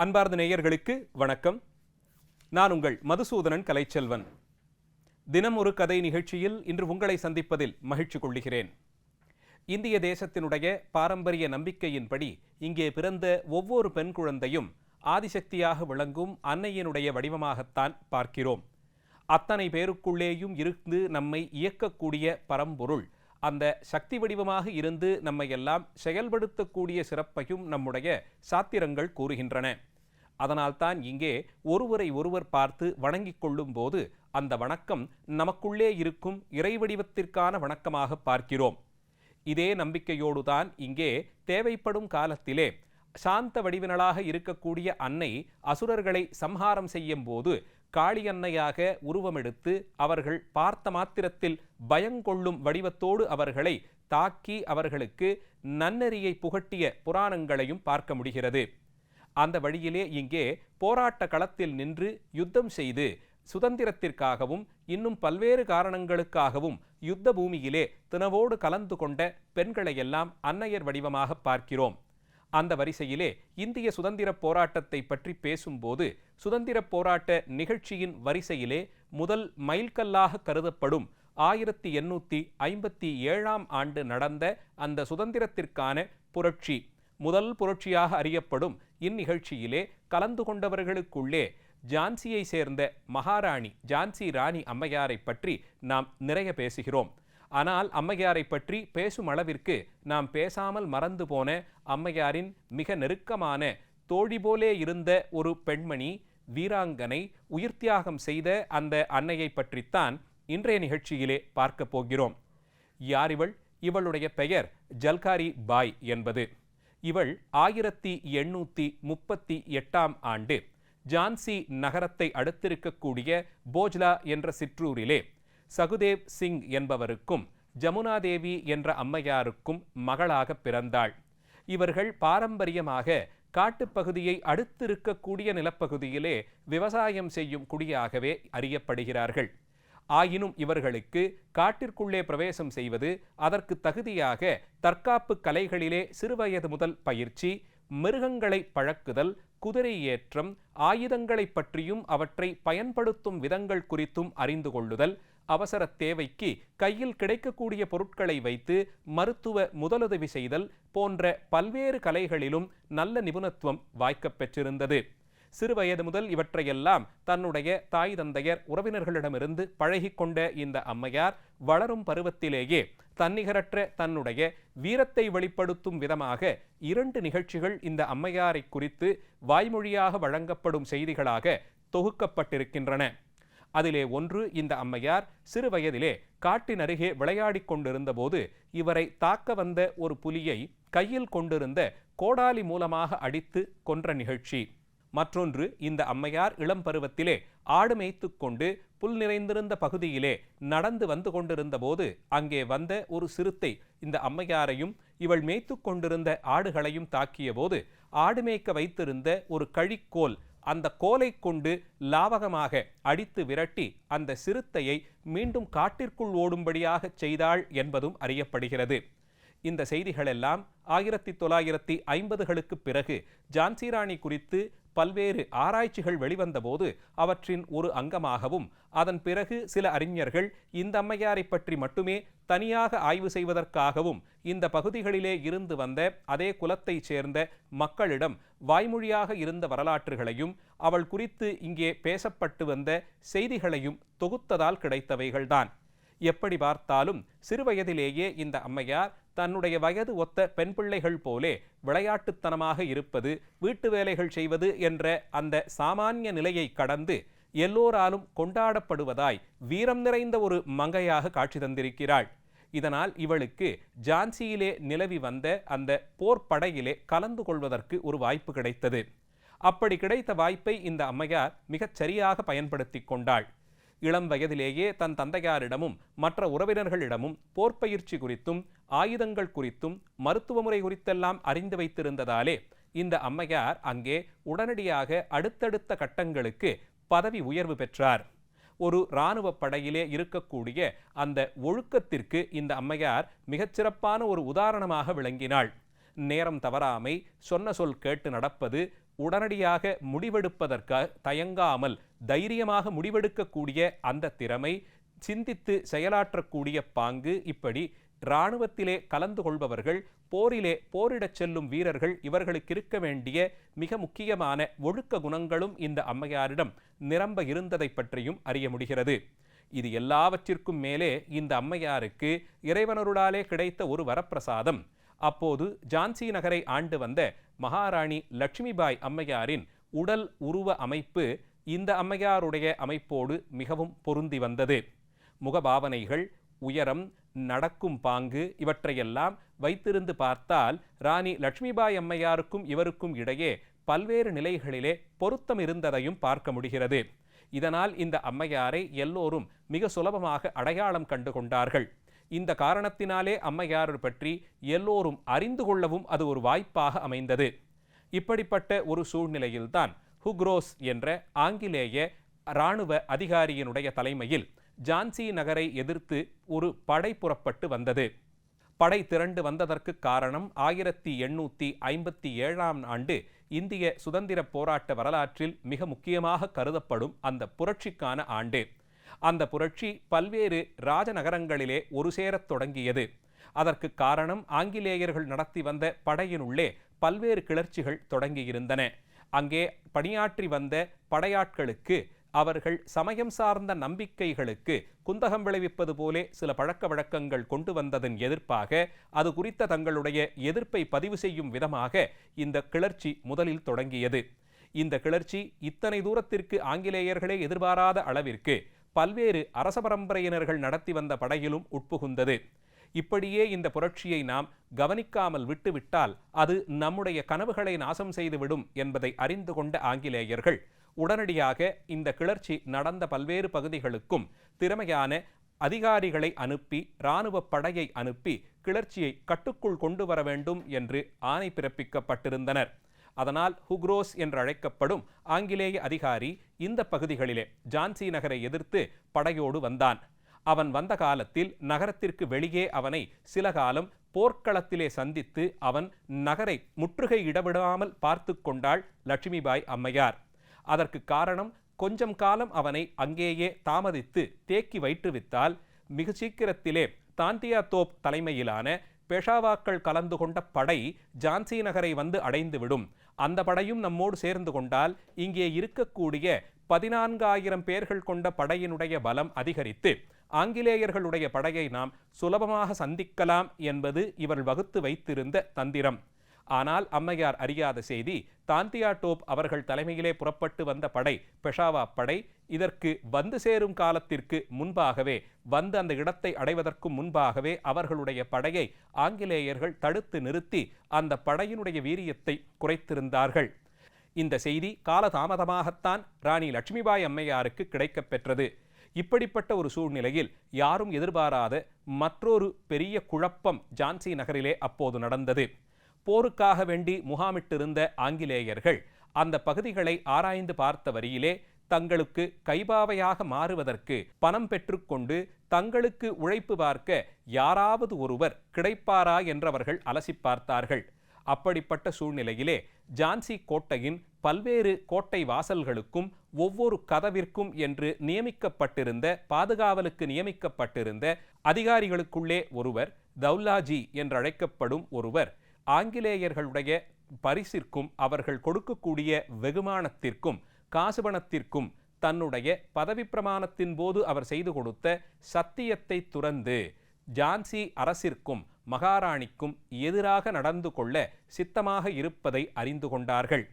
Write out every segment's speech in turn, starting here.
அன்பார்ந்த நேயர்களுக்கு வணக்கம். நான் உங்கள் மதுசூதனன் கலைச்செல்வன். தினம் ஒரு கதை நிகழ்ச்சியில் இன்று உங்களை சந்திப்பதில் மகிழ்ச்சி கொள்கிறேன். இந்திய தேசத்தினுடைய பாரம்பரிய நம்பிக்கையின்படி இங்கே பிறந்த ஒவ்வொரு பெண் குழந்தையும் ஆதிசக்தியாக விளங்கும் அன்னையினுடைய வடிவமாகத்தான் பார்க்கிறோம். அத்தனை பேருக்குள்ளேயும் இருந்து நம்மை இயக்கக்கூடிய பரம்பொருள் அந்த சக்தி வடிவமாக இருந்து நம்மை எல்லாம் செயல்படுத்தக்கூடிய சிறப்பையும் நம்முடைய சாத்திரங்கள் கூறுகின்றன. அதனால்தான் இங்கே ஒருவரை ஒருவர் பார்த்து வணங்கிக் கொள்ளும் போது அந்த வணக்கம் நமக்குள்ளே இருக்கும் இறைவடிவத்திற்கான வணக்கமாக பார்க்கிறோம். இதே நம்பிக்கையோடுதான் இங்கே தேவைப்படும் காலத்திலே சாந்த வடிவினளாக இருக்கக்கூடிய அன்னை அசுரர்களை சம்ஹாரம் செய்யும் போது காளி அன்னையாக உருவமெடுத்து அவர்கள் பார்த்த மாத்திரத்தில் பயங்கொள்ளும் வடிவத்தோடு அவர்களை தாக்கி அவர்களுக்கு நன்னெறியை புகட்டிய புராணங்களையும் பார்க்க முடிகிறது. அந்த வழியிலே இங்கே போராட்ட களத்தில் நின்று யுத்தம் செய்து சுதந்திரத்திற்காகவும் இன்னும் பல்வேறு காரணங்களுக்காகவும் யுத்த பூமியிலே தினவோடு கலந்து கொண்ட பெண்களையெல்லாம் அன்னையர் வடிவமாக பார்க்கிறோம். அந்த வரிசையிலே இந்திய சுதந்திர போராட்டத்தை பற்றி பேசும்போது சுதந்திர போராட்ட நிகழ்ச்சியின் வரிசையிலே முதல் மைல்கல்லாக கருதப்படும் 1857 ஆண்டு நடந்த அந்த சுதந்திரத்திற்கான புரட்சி, முதல் புரட்சியாக அறியப்படும் இந்நிகழ்ச்சியிலே கலந்து கொண்டவர்களுக்குள்ளே ஜான்சியை சேர்ந்த மகாராணி ஜான்சி ராணி அம்மையாரை பற்றி நாம் நிறைய பேசுகிறோம். ஆனால் அம்மையாரை பற்றி பேசும் அளவிற்கு நாம் பேசாமல் மறந்து போன அம்மையாரின் மிக நெருக்கமான தோழி போலே இருந்த ஒரு பெண்மணி, வீராங்கனை, உயிர்த்தியாகம் செய்த அந்த அன்னையை பற்றித்தான் இன்றைய நிகழ்ச்சியிலே பார்க்க போகிறோம். யார் இவள்? இவளுடைய பெயர் ஜல்காரி பாய் என்பது. இவள் 1838 ஆண்டு ஜான்சி நகரத்தை அடுத்திருக்கக்கூடிய போஜ்லா என்ற சிற்றூரிலே சகுதேவ் சிங் என்பவருக்கும் ஜமுனா தேவி என்ற அம்மையாருக்கும் மகளாக பிறந்தாள். இவர்கள் பாரம்பரியமாக காட்டுப்பகுதியை அடுத்திருக்கக்கூடிய நிலப்பகுதியிலே விவசாயம் செய்யும் குடியாகவே அறியப்படுகிறார்கள். ஆயினும் இவர்களுக்கு காட்டிற்குள்ளே பிரவேசம் செய்வது, அதற்கு தகுதியாக தற்காப்பு கலைகளிலே சிறுவயது முதல் பயிற்சி, மிருகங்களை பழக்குதல், குதிரை ஏற்றம், ஆயுதங்களை பற்றியும் அவற்றை பயன்படுத்தும் விதங்கள் குறித்தும் அறிந்து கொள்ளுதல், அவசர தேவைக்கு கையில் கிடைக்கக்கூடிய பொருட்களை வைத்து மருத்துவ முதலுதவி செய்தல் போன்ற பல்வேறு கலைகளிலும் நல்ல நிபுணத்துவம் வாய்க்கப் பெற்றிருந்தது. சிறுவயது முதல் இவற்றையெல்லாம் தன்னுடைய தாய் தந்தையர் உறவினர்களிடமிருந்து பழகி கொண்ட இந்த அம்மையார் வளரும் பருவத்திலேயே தன்னிகரற்ற தன்னுடைய வீரத்தை வெளிப்படுத்தும் விதமாக 2 நிகழ்ச்சிகள் இந்த அம்மையாரை குறித்து வாய்மொழியாக வழங்கப்படும் செய்திகளாக தொகுக்கப்பட்டிருக்கின்றன. அதிலே ஒன்று, இந்த அம்மையார் சிறு வயதிலே காட்டின் அருகே விளையாடி கொண்டிருந்த போது இவரை தாக்க வந்த ஒரு புலியை கையில் கொண்டிருந்த கோடாலி மூலமாக அடித்து கொன்ற நிகழ்ச்சி. மற்றொன்று, இந்த அம்மையார் இளம் பருவத்திலே ஆடு மேய்த்து கொண்டு புல் நிறைந்திருந்த பகுதியிலே நடந்து வந்து கொண்டிருந்த போது அங்கே வந்த ஒரு சிறுத்தை இந்த அம்மையாரையும் இவள் மேய்த்து கொண்டிருந்த ஆடுகளையும் தாக்கிய போது ஆடு மேய்க்க வைத்திருந்த ஒரு கழிக்கோல், அந்த கோலை கொண்டு லாவகமாக அடித்து விரட்டி அந்த சிறுத்தையை மீண்டும் காட்டிற்குள் ஓடும்படியாக செய்தாள் என்பதும் அறியப்படுகிறது. இந்த செய்திகளெல்லாம் 1950களுக்கு பிறகு ஜான்சி ராணி குறித்து பல்வேறு ஆராய்ச்சிகள் வெளிவந்தபோது அவற்றின் ஒரு அங்கமாகவும், அதன் பிறகு சில அறிஞர்கள் இந்த அம்மையாரை பற்றி மட்டுமே தனியாக ஆய்வு செய்வதற்காகவும் இந்த பகுதிகளிலே இருந்து வந்த அதே குலத்தைச் சேர்ந்த மக்களிடம் வாய்மொழியாக இருந்த வரலாற்றுகளையும் அவள் குறித்து இங்கே பேசப்பட்டு வந்த செய்திகளையும் தொகுத்ததால் கிடைத்தவைகள்தான். எப்படி பார்த்தாலும் சிறுவயதிலேயே இந்த அம்மையார் தன்னுடைய வயது ஒத்த பெண் பிள்ளைகள் போலே விளையாட்டுத்தனமாக இருப்பது, வீட்டு வேலைகள் செய்வது என்ற அந்த சாமானிய நிலையை கடந்து எல்லோராலும் கொண்டாடப்படுவதாய் வீரம் நிறைந்த ஒரு மங்கையாக காட்சி தந்திருக்கிறாள். இதனால் இவளுக்கு ஜான்சியிலே நிலவி வந்த அந்த போர்ப்படையிலே கலந்து கொள்வதற்கு ஒரு வாய்ப்பு கிடைத்தது. அப்படி கிடைத்த வாய்ப்பை இந்த அம்மையார் மிகச் சரியாக பயன்படுத்தி கொண்டாள். இளம் வயதிலேயே தன் தந்தையாரிடமும் மற்ற உறவினர்களிடமும் போர்ப்பயிற்சி குறித்தும் ஆயுதங்கள் குறித்தும் மருத்துவ முறை குறித்தெல்லாம் அறிந்து வைத்திருந்ததாலே இந்த அம்மையார் அங்கே உடனடியாக அடுத்தடுத்த கட்டங்களுக்கு பதவி உயர்வு பெற்றார். ஒரு இராணுவ படையிலே இருக்கக்கூடிய அந்த ஒழுக்கத்திற்கு இந்த அம்மையார் மிகச்சிறப்பான ஒரு உதாரணமாக விளங்கினாள். நேரம் தவறாமை, சொன்ன சொல் கேட்டு நடப்பது, உடனடியாக முடிவெடுப்பதற்கு தயங்காமல் தைரியமாக முடிவெடுக்கக்கூடிய அந்த திறமை, சிந்தித்து செயலாற்றக்கூடிய பாங்கு, இப்படி இராணுவத்திலே கலந்து கொள்பவர்கள், போரிலே போரிடச் செல்லும் வீரர்கள், இவர்களுக்கு இருக்க வேண்டிய மிக முக்கியமான ஒழுக்க குணங்களும் இந்த அம்மையாரிடம் நிரம்ப இருந்ததை பற்றியும் அறிய முடிகிறது. இது எல்லாவற்றிற்கும் மேலே இந்த அம்மையாருக்கு இறைவனருளாலே கிடைத்த ஒரு வரப்பிரசாதம். அப்போது ஜான்சி நகரை ஆண்டு வந்த மகாராணி லட்சுமிபாய் அம்மையாரின் உடல் உருவ அமைப்பு இந்த அம்மையாருடைய அமைப்போடு மிகவும் பொருந்தி வந்தது. முகபாவனைகள், உயரம், நடக்கும் பாங்கு இவற்றையெல்லாம் வைத்திருந்து பார்த்தால் ராணி லட்சுமிபாய் அம்மையாருக்கும் இவருக்கும் இடையே பல்வேறு நிலைகளிலே பொருத்தம் இருந்ததையும் பார்க்க முடிகிறது. இதனால் இந்த அம்மையாரை எல்லோரும் மிக சுலபமாக அடையாளம் கண்டு கொண்டார்கள். இந்த காரணத்தினாலே அம்மையார் பற்றி எல்லோரும் அறிந்து கொள்ளவும் அது ஒரு வாய்ப்பாக அமைந்தது. இப்படிப்பட்ட ஒரு சூழ்நிலையில்தான் ஹுக்ரோஸ் என்ற ஆங்கிலேய இராணுவ அதிகாரியினுடைய தலைமையில் ஜான்சி நகரை எதிர்த்து ஒரு படை புறப்பட்டு வந்தது. படை திரண்டு வந்ததற்கு காரணம் 1857ஆம் ஆண்டு இந்திய சுதந்திர போராட்ட வரலாற்றில் மிக முக்கியமாக கருதப்படும் அந்த புரட்சிக்கான ஆண்டு. அந்த புரட்சி பல்வேறு ராஜநகரங்களிலே ஒரு சேரத் தொடங்கியது. அதற்கு காரணம் ஆங்கிலேயர்கள் நடத்தி வந்த படையினுள்ளே பல்வேறு கிளர்ச்சிகள் தொடங்கியிருந்தன. அங்கே பணியாற்றி வந்த படையாட்களுக்கு அவர்கள் சமயம் சார்ந்த நம்பிக்கைகளுக்கு குந்தகம் விளைவிப்பது போலே சில பழக்க வழக்கங்கள் கொண்டு வந்ததன் எதிர்ப்பாக, அது குறித்த தங்களுடைய எதிர்ப்பை பதிவு செய்யும் விதமாக இந்த கிளர்ச்சி முதலில் தொடங்கியது. இந்த கிளர்ச்சி இத்தனை தூரத்திற்கு ஆங்கிலேயர்களே எதிர்பாராத அளவிற்கு பல்வேறு அரச பரம்பரையினர்கள் நடத்தி வந்த படையிலும் உட்புகுந்தது. இப்படியே இந்த புரட்சியை நாம் கவனிக்காமல் விட்டுவிட்டால் அது நம்முடைய கனவுகளை நாசம் செய்துவிடும் என்பதை அறிந்து கொண்ட ஆங்கிலேயர்கள் உடனடியாக இந்த கிளர்ச்சி நடந்த பல்வேறு பகுதிகளுக்கும் திறமையான அதிகாரிகளை அனுப்பி, இராணுவ படையை அனுப்பி கிளர்ச்சியை கட்டுக்குள் கொண்டு வர வேண்டும் என்று ஆணை பிறப்பிக்கப்பட்டிருந்தனர். அதனால் ஹுக்ரோஸ் என்று அழைக்கப்படும் ஆங்கிலேய அதிகாரி இந்த பகுதிகளிலே ஜான்சி நகரை எதிர்த்து படையோடு வந்தான். அவன் வந்த காலத்தில் நகரத்திற்கு வெளியே அவனை சில காலம் போர்க்களத்திலே சந்தித்து அவன் நகரை முற்றுகை இடவிடாமல் பார்த்து கொண்டாள் லட்சுமிபாய் அம்மையார். அதற்கு காரணம், கொஞ்சம் காலம் அவனை அங்கேயே தாமதித்து தேக்கி வைத்துவிட்டால் மிக சீக்கிரத்திலே தாந்தியா தோப் தலைமையிலான பெஷாவாக்கள் கலந்து கொண்ட படை ஜான்சி நகரை வந்து அடைந்துவிடும். அந்த படையும் நம்மோடு சேர்ந்து கொண்டால் இங்கே இருக்கக்கூடிய 14,000 பேர்கள் கொண்ட படையினுடைய பலம் அதிகரித்து ஆங்கிலேயர்களுடைய படையை நாம் சுலபமாக சந்திக்கலாம் என்பது இவர் வகுத்து வைத்திருந்த தந்திரம். ஆனால் அம்மையார் அறியாத செய்தி, தாந்தியா டோப் அவர்கள் தலைமையிலே புறப்பட்டு வந்த படை, பெஷாவா படை, இதற்கு வந்து சேரும் காலத்திற்கு முன்பாகவே, வந்து அந்த இடத்தை அடைவதற்கு முன்பாகவே அவர்களுடைய படையை ஆங்கிலேயர்கள் தடுத்து நிறுத்தி அந்த படையினுடைய வீரியத்தை குறைத்திருந்தார்கள். இந்த செய்தி காலதாமதமாகத்தான் ராணி லட்சுமிபாய் அம்மையாருக்கு கிடைக்கப் பெற்றது. இப்படிப்பட்ட ஒரு சூழ்நிலையில் யாரும் எதிர்பாராத மற்றொரு பெரிய குழப்பம் ஜான்சி நகரிலே அப்போது நடந்தது. போருக்காக வேண்டி முகாமிட்டிருந்த ஆங்கிலேயர்கள் அந்த பகுதிகளை ஆராய்ந்து பார்த்த வரியிலே தங்களுக்கு கைபாவையாக மாறுவதற்கு பணம் பெற்றுக்கொண்டு தங்களுக்கு உழைப்பு பார்க்க யாராவது ஒருவர் கிடைப்பாரா என்றவர்கள் அலசி பார்த்தார்கள். அப்படிப்பட்ட சூழ்நிலையிலே ஜான்சி கோட்டையின் பல்வேறு கோட்டை வாசல்களுக்கும் ஒவ்வொரு கதவிற்கும் என்று நியமிக்கப்பட்டிருந்த, பாதுகாவலுக்கு நியமிக்கப்பட்டிருந்த அதிகாரிகளுக்குள்ளே ஒருவர், தௌலாஜி என்றழைக்கப்படும் ஒருவர், ஆங்கிலேயர்களுடைய பரிசிற்கும் அவர்கள் கொடுக்கக்கூடிய வெகுமானத்திற்கும் காசுபணத்திற்கும் தன்னுடைய பதவி பிரமாணத்தின் போது அவர் செய்து கொடுத்த சத்தியத்தை துறந்து ஜான்சி அரசிற்கும் மகாராணிக்கும் எதிராக நடந்து கொள்ள சித்தமாக இருப்பதை அறிந்து கொண்டார்கள்.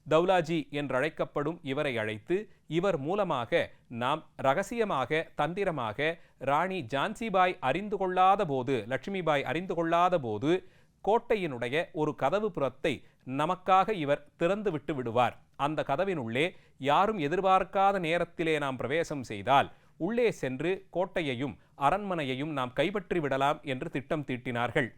தௌலாஜி என்றழைக்கப்படும் இவரை அழைத்து, இவர் மூலமாக நாம் இரகசியமாக தந்திரமாக ராணி ஜான்சிபாய் அறிந்து கொள்ளாத போது, லட்சுமிபாய் அறிந்து கொள்ளாத போது கோட்டையினுடைய ஒரு கதவு புறத்தை நமக்காக இவர் திறந்து விட்டு விடுவார். அந்த கதவினுள்ளே யாரும் எதிர்பார்க்காத நேரத்திலே நாம் பிரவேசம் செய்தால் உள்ளே சென்று கோட்டையையும் அரண்மனையையும் நாம் கைப்பற்றி விடலாம் என்று திட்டம் தீட்டினார்கள்.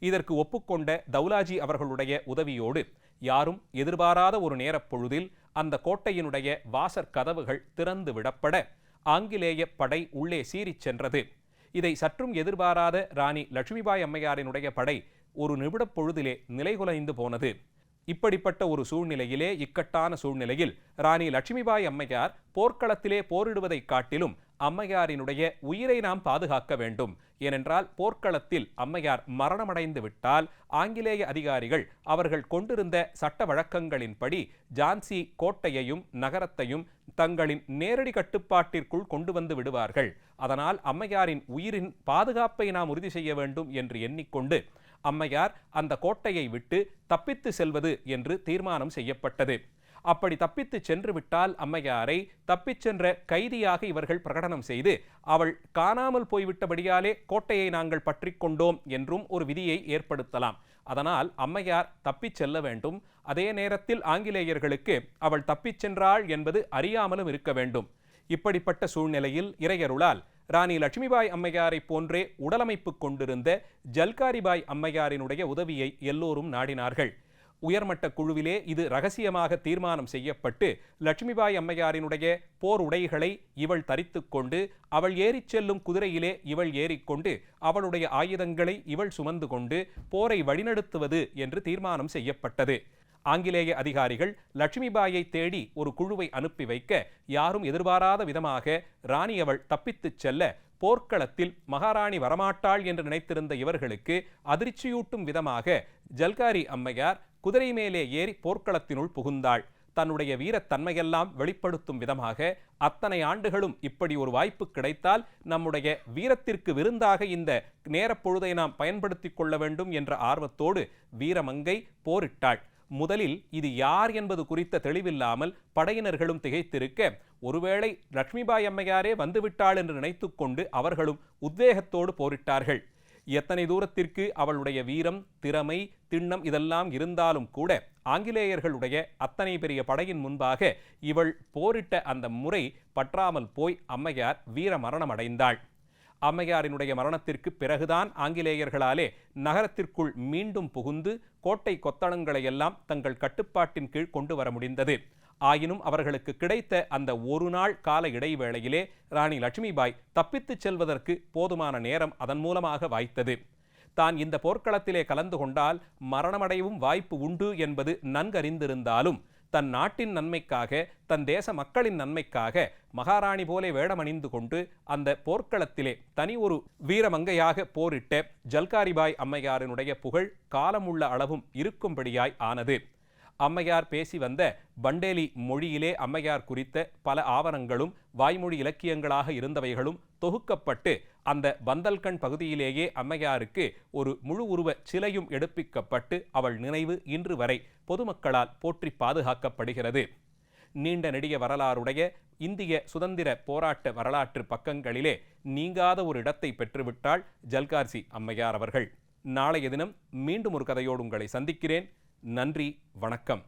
இதற்கு ஒப்புக்கொண்ட தௌலாஜி அவர்களுடைய உதவியோடு யாரும் எதிர்பாராத ஒரு நேரப்பொழுதில் அந்த கோட்டையினுடைய வாசற் கதவுகள் திறந்து விடப்பட ஆங்கிலேய படை உள்ளே சீறிச் சென்றது. இதை சற்றும் எதிர்பாராத ராணி லட்சுமிபாய் அம்மையாரினுடைய படை ஒரு நிமிடப் பொழுதிலே நிலைகுலைந்து போனது. இப்படிப்பட்ட ஒரு சூழ்நிலையிலே, இக்கட்டான சூழ்நிலையில் ராணி லட்சுமிபாய் அம்மையார் போர்க்களத்திலே போரிடுவதை காட்டிலும் அம்மையாரினுடைய உயிரை நாம் பாதுகாக்க வேண்டும். ஏனென்றால் போர்க்களத்தில் அம்மையார் மரணமடைந்து விட்டால் ஆங்கிலேய அதிகாரிகள் அவர்கள் கொண்டிருந்த சட்ட வழக்கங்களின்படி ஜான்சி கோட்டையையும் நகரத்தையும் தங்களின் நேரடி கட்டுப்பாட்டிற்குள் கொண்டு வந்து விடுவார்கள். அதனால் அம்மையாரின் உயிரின் பாதுகாப்பை நாம் உறுதி செய்ய வேண்டும் என்று எண்ணிக்கொண்டு அம்மையார் அந்த கோட்டையை விட்டு தப்பித்து செல்வது என்று தீர்மானம் செய்யப்பட்டது. அப்படி தப்பித்து சென்று விட்டால் அம்மையாரை தப்பிச் சென்ற கைதியாக இவர்கள் பிரகடனம் செய்து அவள் காணாமல் போய்விட்டபடியாலே கோட்டையை நாங்கள் பற்றி கொண்டோம் என்றும் ஒரு விதியை ஏற்படுத்தலாம். அதனால் அம்மையார் தப்பிச் செல்ல வேண்டும். அதே நேரத்தில் ஆங்கிலேயர்களுக்கு அவள் தப்பிச் சென்றாள் என்பது அறியாமலும் இருக்க வேண்டும். இப்படிப்பட்ட சூழ்நிலையில் இறையருளால் ராணி லட்சுமிபாய் அம்மையாரை போன்றே உடலமைப்பு கொண்டிருந்த ஜல்காரிபாய் அம்மையாரினுடைய உதவியை எல்லோரும் நாடினார்கள். உயர்மட்ட குழுவிலே இது ரகசியமாக தீர்மானம் செய்யப்பட்டு லட்சுமிபாய் அம்மையாரினுடைய போர் உடைகளை இவள் தரித்து கொண்டு அவள் ஏறிச் செல்லும் குதிரையிலே இவள் ஏறிக்கொண்டு அவளுடைய ஆயுதங்களை இவள் சுமந்து கொண்டு போரை வழிநடத்துவது என்று தீர்மானம் செய்யப்பட்டது. ஆங்கிலேய அதிகாரிகள் லட்சுமிபாயை தேடி ஒரு குழுவை அனுப்பி வைக்க யாரும் எதிர்பாராத விதமாக ராணி அவள் தப்பித்துச் செல்ல போர்க்களத்தில் மகாராணி வரமாட்டாள் என்று நினைத்திருந்த இவர்களுக்கு அதிர்ச்சியூட்டும் விதமாக ஜல்காரி அம்மையார் குதிரை மேலே ஏறி போர்க்களத்தினுள் புகுந்தாள். தன்னுடைய வீரத்தன்மையெல்லாம் வெளிப்படுத்தும் விதமாக அத்தனை ஆண்டுகளும் இப்படி ஒரு வாய்ப்பு கிடைத்தால் நம்முடைய வீரத்திற்கு விருந்தாக இந்த நேரப்பொழுதை நாம் பயன்படுத்தி கொள்ள வேண்டும் என்ற ஆர்வத்தோடு வீரமங்கை போரிட்டாள். முதலில் இது யார் என்பது குறித்த தெளிவில்லாமல் படையினர்களும் திகைத்திருக்க, ஒருவேளை லட்சுமிபாய் அம்மையாரே வந்துவிட்டாள் என்று நினைத்து கொண்டு அவர்களும் உத்வேகத்தோடு போரிட்டார்கள். எத்தனை தூரத்திற்கு அவளுடைய வீரம், திறமை, திண்ணம் இதெல்லாம் இருந்தாலும் கூட ஆங்கிலேயர்களுடைய அத்தனை பெரிய படையின் முன்பாக இவள் போரிட்ட அந்த முறை பற்றாமல் போய் அம்மையார் வீர மரணம் அடைந்தாள். அம்மையாரினுடைய மரணத்திற்கு பிறகுதான் ஆங்கிலேயர்களாலே நகரத்திற்குள் மீண்டும் புகுந்து கோட்டை கொத்தளங்களை எல்லாம் தங்கள் கட்டுப்பாட்டின் கீழ் கொண்டு வர முடிந்தது. ஆயினும் அவர்களுக்கு கிடைத்த அந்த ஒரு நாள் கால இடைவேளையிலே ராணி லட்சுமிபாய் தப்பித்துச் செல்வதற்கு போதுமான நேரம் அதன் மூலமாக வாய்த்தது. தான் இந்த போர்க்களத்திலே கலந்து கொண்டால் மரணமடையவும் வாய்ப்பு உண்டு என்பது நன்கறிந்திருந்தாலும் தன் நாட்டின் நன்மைக்காக, தன் தேச மக்களின் நன்மைக்காக மகாராணி போலே வேடமணிந்து கொண்டு அந்த போர்க்களத்திலே தனி ஒரு வீரமங்கையாக போரிட்ட ஜல்காரிபாய் அம்மையாரினுடைய புகழ் காலமுள்ள அளவும் இருக்கும்படியாய் ஆனது. அம்மையார் பேசி வந்த பண்டேலி மொழியிலே அம்மையார் குறித்த பல ஆவணங்களும் வாய்மொழி இலக்கியங்களாக இருந்தவைகளும் தொகுக்கப்பட்டு அந்த பந்தல்கண்ட் பகுதியிலேயே அம்மையாருக்கு ஒரு முழு உருவ சிலையும் எடுப்பிக்கப்பட்டு அவள் நினைவு இன்று வரை பொதுமக்களால் போற்றி பாதுகாக்கப்படுகிறது. நீண்ட நெடிய வரலாறுடைய இந்திய சுதந்திர போராட்ட வரலாற்று பக்கங்களிலே நீங்காத ஒரு இடத்தை பெற்றுவிட்டாள் ஜல்கார்சி அம்மையார் அவர்கள். நாளைய தினம் மீண்டும் ஒரு கதையோடு உங்களை சந்திக்கிறேன். நன்றி, வணக்கம்.